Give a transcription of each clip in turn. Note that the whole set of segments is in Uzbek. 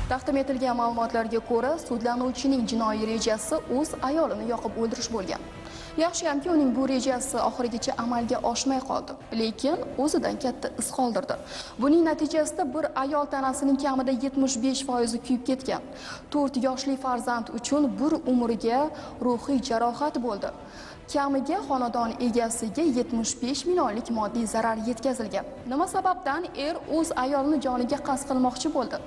Taqdim etilgan ma'lumotlarga ko'ra, sudlanuvchining jinoiy rejasi o'z ayolini yoqib o'ldirish bo'lgan. Yaxshiyamki, uning bu rejasi oxirigacha amalga oshmay qoldi, lekin o'zidan katta iz qoldirdi. Buning natijasida bir ayol tanasining kamida 75% kuyib ketgan. 4 yoshli farzand uchun bir umrga ruhiy jarohat bo'ldi. Kamiga xonadon egasiga 75 millionlik moddiy zarar yetkazilgan. Nima sababdan o'z ayolini joniga qasd qilmoqchi bo'ldi?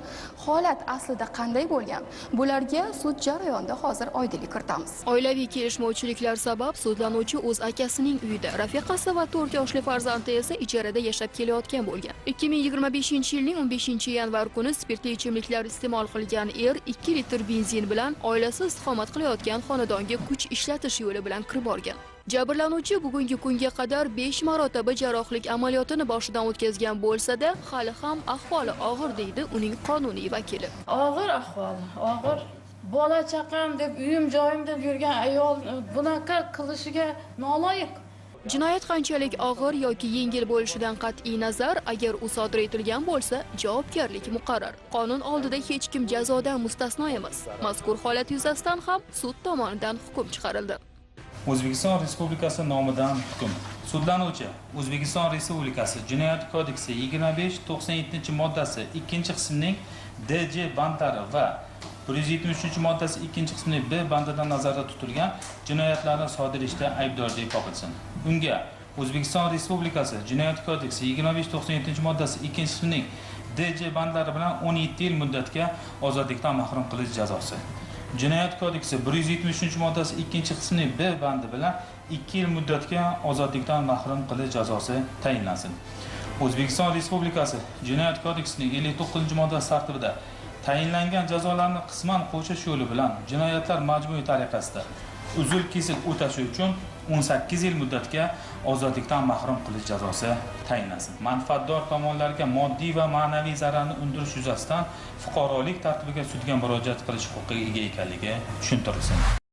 Holat aslida qanday bo'lgan? Bularga sud jarayonida hozir oydinlik kiritamiz. Oilaviy kelishmovchiliklar sabab sudlanuvchi o'z akasining uyida, rafiqasi va 4 yoshli farzandi esa ijarada yashab kelayotgan bo'lgan. 2025-yilning 15-yanvar kuni spirtli ichimliklar iste'mol qilgan 2 litr benzin bilan oilasi istiqomat qilayotgan xonadonga kuch ishlatish yo'li bilan kirib borgan. Jabrlanuvchi bugungi kunga qadar 5 marotaba jarrohlik amaliyotini boshidan o'tkazgan bo'lsa-da, hali ham ahvoli og'ir deydi uning qonuniy vakili. Og'ir ahvoli, og'ir. Bola chaqam deb, uyim joyim deb yurgan ayol bunaqa qilishiga noloyiq. Jinoyat qanchalik og'ir yoki yengil bo'lishidan qat'iy nazar, agar u sodir etilgan bo'lsa, javobgarlik muqarrar. Qonun oldida hech kim jazodan mustasno emas. Mazkur holat yuzasidan ham sud tomonidan hukm chiqarildi. O'zbekiston Respublikasi nomidan hukm. Sudlanuvchi O'zbekiston Respublikasi Jinoyat kodeksi 25-97-moddasi 2-qismining DJ bandlari va 173-moddasi 2-qismining B bandidan nazarda tutilgan jinoyatlarni sodir etishda aybdor deb topilsin. Unga O'zbekiston Respublikasi Jinoyat kodeksi 25-97-moddasi 2-qismining DJ bandlari bilan 17 yil muddatga ozodlikdan mahrum qilish jazosi. Jinoyat kodeksi 173-moddasi 2-qismining B bandi bilan 2 yil muddatga ozodlikdan mahrum qilish jazosi tayinlansin. O'zbekiston Respublikasi Jinoyat kodeksining 59-moddasi tartibida tayinlangan jazolarni qisman qo'shish yo'li bilan jinoyatlar majmui tariqasida uzil-kesil o'tashi uchun 18 yil muddatga ozodlikdan mahrum qilish jazosi tayinlansin. Manfaatdor tomonlarga moddiy va ma'naviy zararni undirish yuzasidan fuqarolik tartibiga sudga murojaat qilish huquqiga ega ekanligi tushuntirilsin.